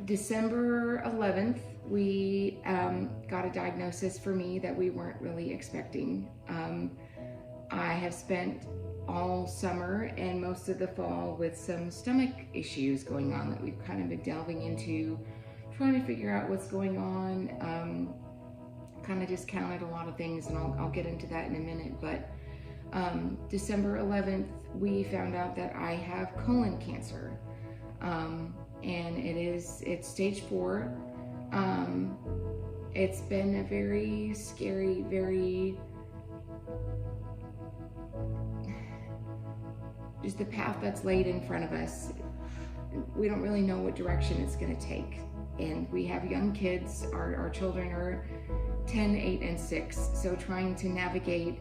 December 11th, we got a diagnosis for me that we weren't really expecting. I have spent all summer and most of the fall with some stomach issues going on that we've kind of been delving into, trying to figure out what's going on. Kind of discounted a lot of things, and I'll get into that in a minute. But December 11th, we found out that I have colon cancer, and it's stage 4. It's been a very scary, just the path that's laid in front of us. We don't really know what direction it's going to take, and we have young kids. Our children are 10, 8, and 6, so trying to navigate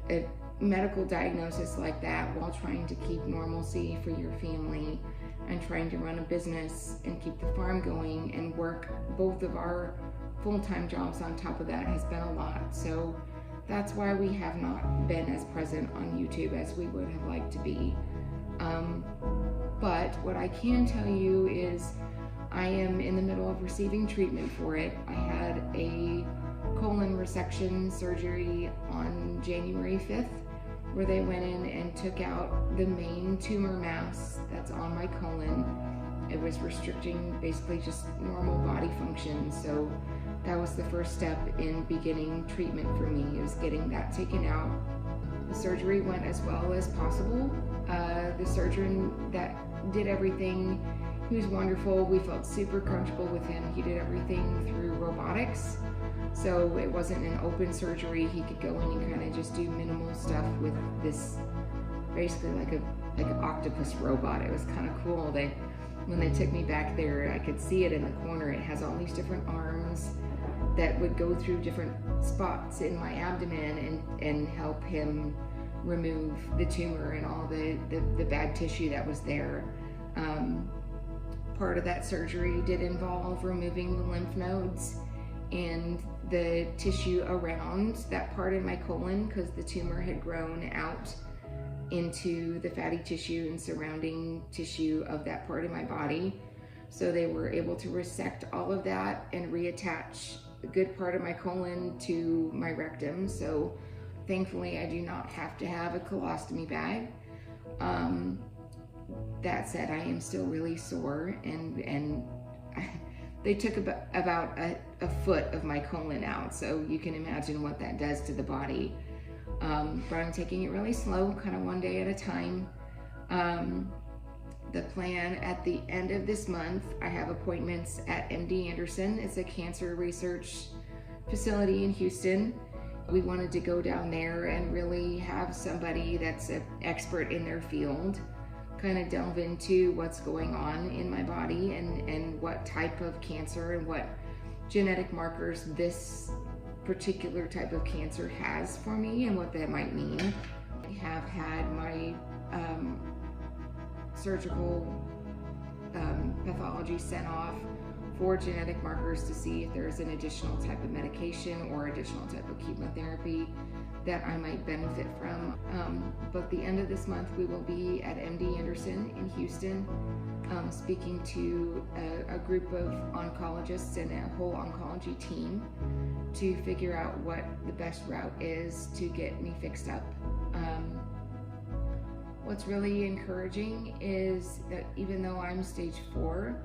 a medical diagnosis like that while trying to keep normalcy for your family and trying to run a business and keep the farm going and work both of our full-time jobs on top of that has been a lot. So that's why we have not been as present on YouTube as we would have liked to be. But what I can tell you is I am in the middle of receiving treatment for it. I had a colon resection surgery on January 5th, where they went in and took out the main tumor mass that's on my colon. It was restricting basically just normal body function. So that was the first step in beginning treatment for me, is getting that taken out. The surgery went as well as possible. The surgeon that did everything, he was wonderful. We felt super comfortable with him. He did everything through robotics. So it wasn't an open surgery. He could go in and kind of just do minimal stuff with this, basically like an octopus robot. It was kind of cool. When they took me back there, I could see it in the corner. It has all these different arms that would go through different spots in my abdomen and help him remove the tumor and all the bad tissue that was there. Part of that surgery did involve removing the lymph nodes and the tissue around that part in my colon, because the tumor had grown out into the fatty tissue and surrounding tissue of that part of my body. So they were able to resect all of that and reattach a good part of my colon to my rectum. So thankfully I do not have to have a colostomy bag. That said, I am still really sore, and they took about a foot of my colon out, so you can imagine what that does to the body. But I'm taking it really slow, kind of one day at a time. The plan at the end of this month, I have appointments at MD Anderson. It's a cancer research facility in Houston. We wanted to go down there and really have somebody that's an expert in their field kind of delve into what's going on in my body and what type of cancer and what genetic markers this particular type of cancer has for me and what that might mean. I have had my surgical pathology sent off for genetic markers to see if there's an additional type of medication or additional type of chemotherapy that I might benefit from. But the end of this month, we will be at MD Anderson in Houston, speaking to a group of oncologists and a whole oncology team to figure out what the best route is to get me fixed up. What's really encouraging is that even though I'm stage 4,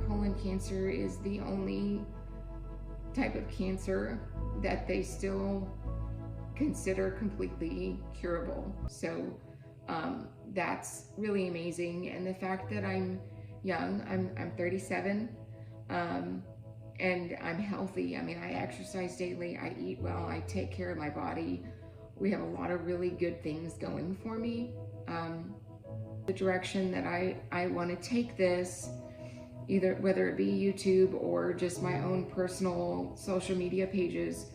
colon cancer is the only type of cancer that they still consider completely curable. So that's really amazing. And the fact that I'm young, I'm 37, and I'm healthy. I mean, I exercise daily, I eat well, I take care of my body. We have a lot of really good things going for me. The direction that I want to take this, either whether it be YouTube or just my own personal social media pages,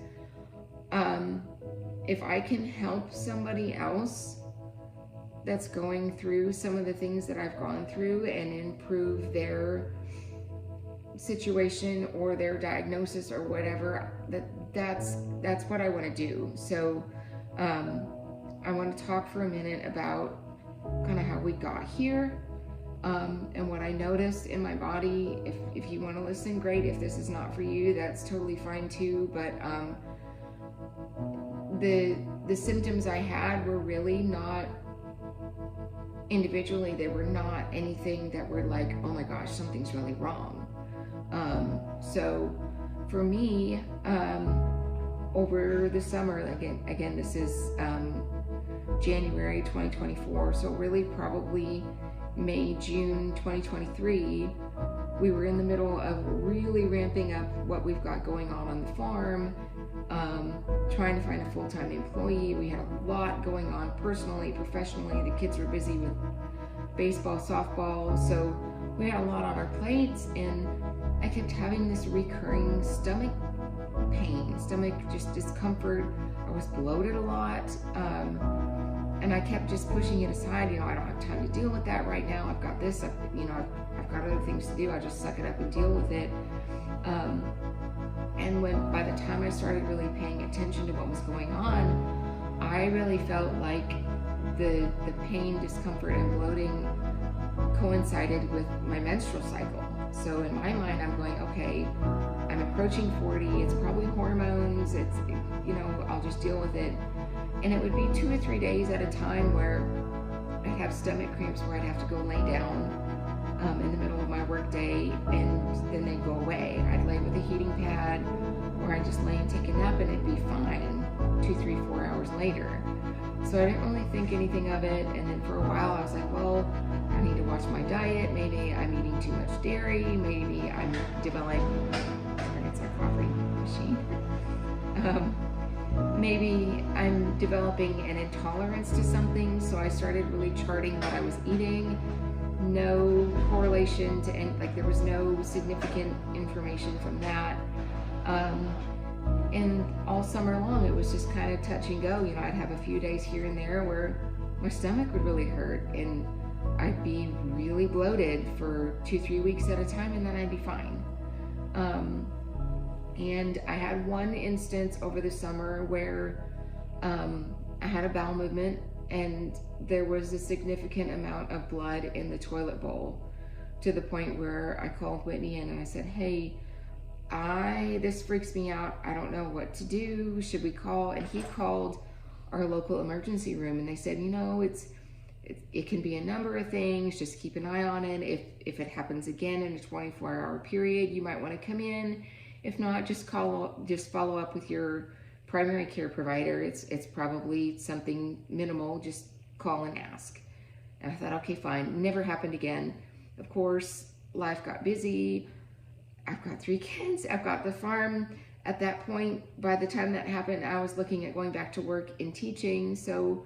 if I can help somebody else that's going through some of the things that I've gone through and improve their situation or their diagnosis or whatever, that's what I want to do. So I want to talk for a minute about kind of how we got here, And what I noticed in my body, if you want to listen, great. If this is not for you, that's totally fine too. But the symptoms I had were really not individually, they were not anything that were like, oh my gosh, something's really wrong. So for me, over the summer, again, this is January 2024, so really probably May, June 2023, we were in the middle of really ramping up what we've got going on the farm, trying to find a full-time employee. We had a lot going on personally, professionally. The kids were busy with baseball, softball, so we had a lot on our plates, and I kept having this recurring stomach pain, stomach just discomfort. I was bloated a lot, and I kept just pushing it aside. I don't have time to deal with that right now. I've got this, I've got other things to do. I just suck it up and deal with it. And by the time I started really paying attention to what was going on, I really felt like the pain, discomfort, and bloating coincided with my menstrual cycle. So in my mind, I'm going, okay, I'm approaching 40. It's probably hormones. I'll just deal with it. And it would be 2 or 3 days at a time where I'd have stomach cramps where I'd have to go lay down in the middle of my work day, and then they'd go away. I'd lay with a heating pad, or I'd just lay and take a nap, and it'd be fine 2, 3, 4 hours later. So I didn't really think anything of it. And then for a while I was like, well, I need to watch my diet. Maybe I'm eating too much dairy. Maybe I'm developing, it's a coffee machine. Maybe I'm developing an intolerance to something. So I started really charting what I was eating. No correlation to any, there was no significant information from that. And all summer long, it was just kind of touch and go. I'd have a few days here and there where my stomach would really hurt, and I'd be really bloated for 2-3 weeks at a time, and then I'd be fine. And I had one instance over the summer where I had a bowel movement, and there was a significant amount of blood in the toilet bowl, to the point where I called Whitney in and I said, hey, this freaks me out. I don't know what to do. Should we call? And he called our local emergency room, and they said, it can be a number of things. Just keep an eye on it. If it happens again in a 24-hour period, you might want to come in. If not, just follow up with your primary care provider. It's probably something minimal. Just call and ask. And I thought, okay, fine. Never happened again. Of course, life got busy. I've got 3 kids. I've got the farm. At that point, by the time that happened, I was looking at going back to work in teaching. So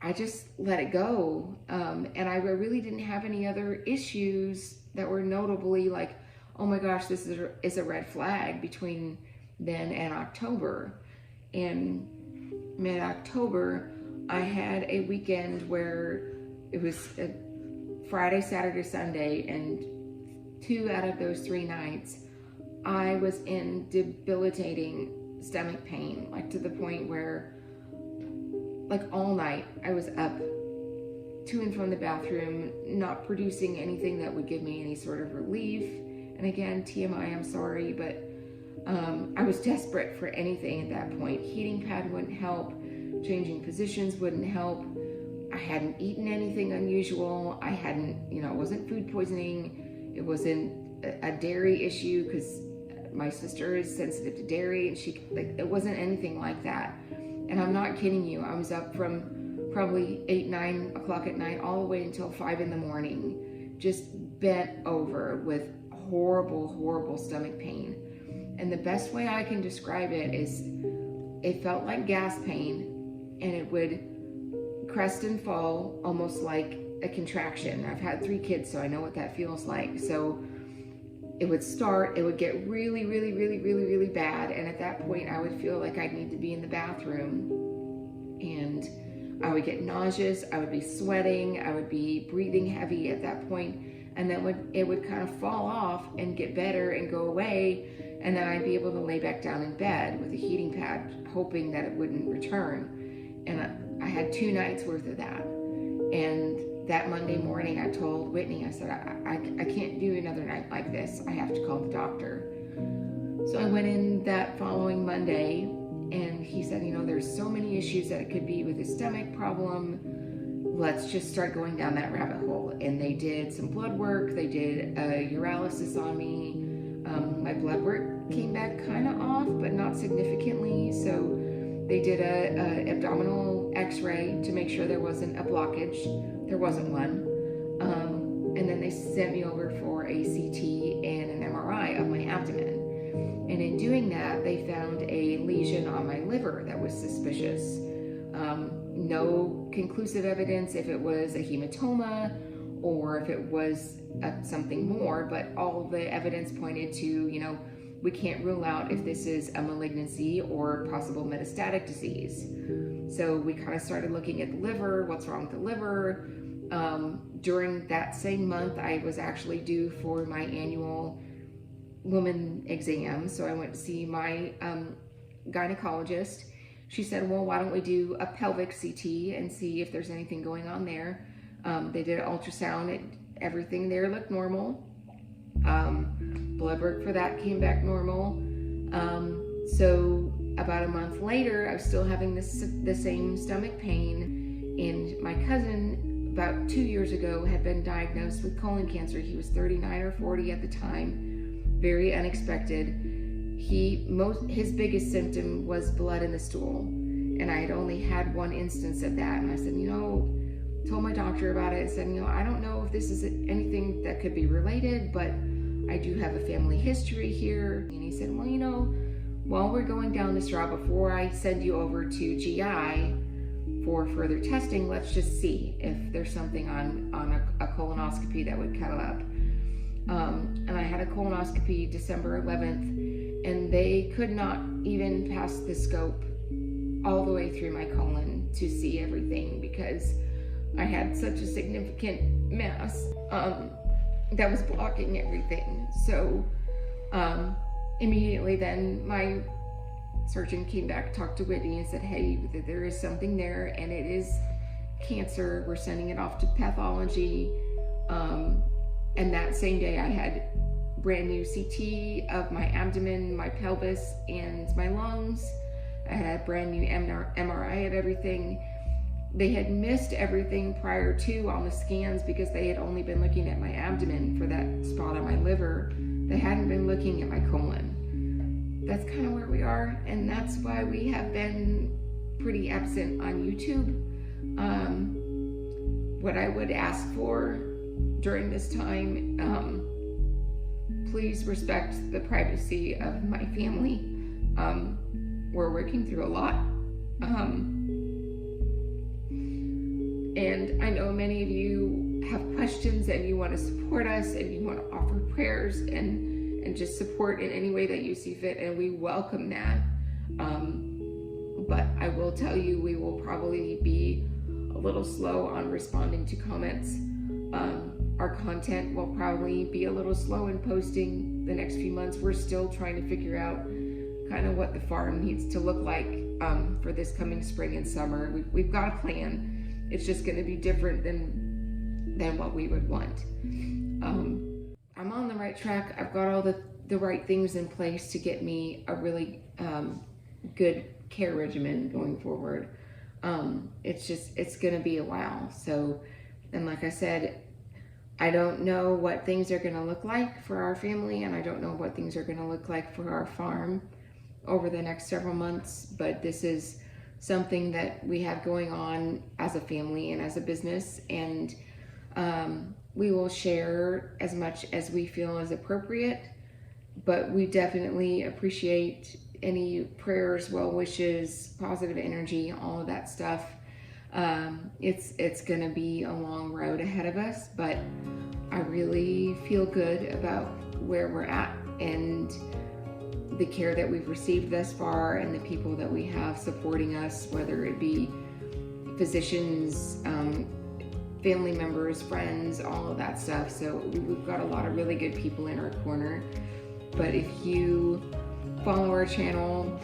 I just let it go. And I really didn't have any other issues that were notably like, oh my gosh, this is a red flag between then and October. And mid-October, I had a weekend where it was a Friday, Saturday, Sunday, and 2 out of those 3 nights, I was in debilitating stomach pain, to the point where, all night, I was up to and from the bathroom, not producing anything that would give me any sort of relief. And again, TMI, I'm sorry, but I was desperate for anything at that point. Heating pad wouldn't help. Changing positions wouldn't help. I hadn't eaten anything unusual. I hadn't, it wasn't food poisoning. It wasn't a dairy issue, because my sister is sensitive to dairy, and it wasn't anything like that. And I'm not kidding you. I was up from probably 8, 9 o'clock at night all the way until 5 in the morning, just bent over with horrible, horrible stomach pain. And the best way I can describe it is it felt like gas pain, and it would crest and fall almost like a contraction. I've had 3 kids, so I know what that feels like. So it would start, it would get really, really, really, really, really bad. And at that point, I would feel like I'd need to be in the bathroom. And I would get nauseous, I would be sweating, I would be breathing heavy at that point. And then it would kind of fall off and get better and go away. And then I'd be able to lay back down in bed with a heating pad, hoping that it wouldn't return. And I had 2 nights worth of that. And that Monday morning, I told Whitney, I said, I can't do another night like this. I have to call the doctor. So I went in that following Monday, and he said, there's so many issues that it could be with his stomach problem. Let's just start going down that rabbit hole. And they did some blood work. They did a urinalysis on me. My blood work came back kind of off, but not significantly. So they did a abdominal x-ray to make sure there wasn't a blockage. There wasn't one. And then they sent me over for a CT and an MRI of my abdomen. And in doing that, they found a lesion on my liver that was suspicious. No conclusive evidence if it was a hematoma or if it was something more, but all the evidence pointed to, we can't rule out if this is a malignancy or possible metastatic disease. So we kind of started looking at the liver, what's wrong with the liver. During that same month, I was actually due for my annual woman exam. So I went to see my gynecologist. She said, well, why don't we do a pelvic CT and see if there's anything going on there. They did an ultrasound. Everything there looked normal. Blood work for that came back normal. So about a month later, I was still having the same stomach pain. And my cousin, about 2 years ago, had been diagnosed with colon cancer. He was 39 or 40 at the time. Very unexpected. His biggest symptom was blood in the stool, and I had only had one instance of that. And I said, told my doctor about it. I said, I don't know if this is anything that could be related, but I do have a family history here. And he said, well, while we're going down this route, before I send you over to GI for further testing, let's just see if there's something on a colonoscopy that would come up. And I had a colonoscopy December 11th, and they could not even pass the scope all the way through my colon to see everything because I had such a significant mass that was blocking everything. So immediately then my surgeon came back, talked to Whitney, and said, hey, there is something there, and it is cancer. We're sending it off to pathology. And that same day I had brand new CT of my abdomen, my pelvis, and my lungs. I had brand new MRI of everything. They had missed everything prior to on the scans because they had only been looking at my abdomen for that spot on my liver. They hadn't been looking at my colon. That's kind of where we are, and that's why we have been pretty absent on YouTube. What I would ask for during this time, please respect the privacy of my family. We're working through a lot. And I know many of you have questions and you want to support us and you want to offer prayers and just support in any way that you see fit, and we welcome that. But I will tell you, we will probably be a little slow on responding to comments. Our content will probably be a little slow in posting the next few months. We're still trying to figure out kind of what the farm needs to look like for this coming spring and summer. We've got a plan. It's just going to be different than what we would want. I'm on the right track. I've got all the right things in place to get me a really good care regimen going forward. It's going to be a while. So, and like I said, I don't know what things are going to look like for our family, and I don't know what things are going to look like for our farm over the next several months, but this is something that we have going on as a family and as a business, and we will share as much as we feel is appropriate, but we definitely appreciate any prayers, well wishes, positive energy, all of that stuff. It's gonna be a long road ahead of us, but I really feel good about where we're at and the care that we've received thus far and the people that we have supporting us, whether it be physicians, family members, friends, all of that stuff. So we've got a lot of really good people in our corner. But if you follow our channel,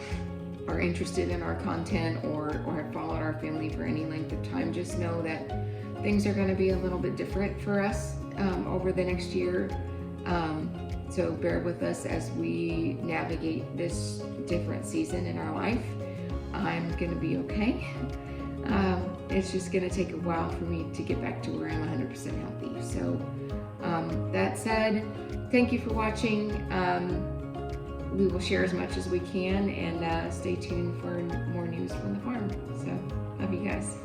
are interested in our content, or have followed our family for any length of time, just know that things are going to be a little bit different for us over the next year. So bear with us as we navigate this different season in our life. I'm going to be okay. It's just going to take a while for me to get back to where I'm 100% healthy. So that said, thank you for watching. We will share as much as we can, and stay tuned for more news from the farm. So love you guys.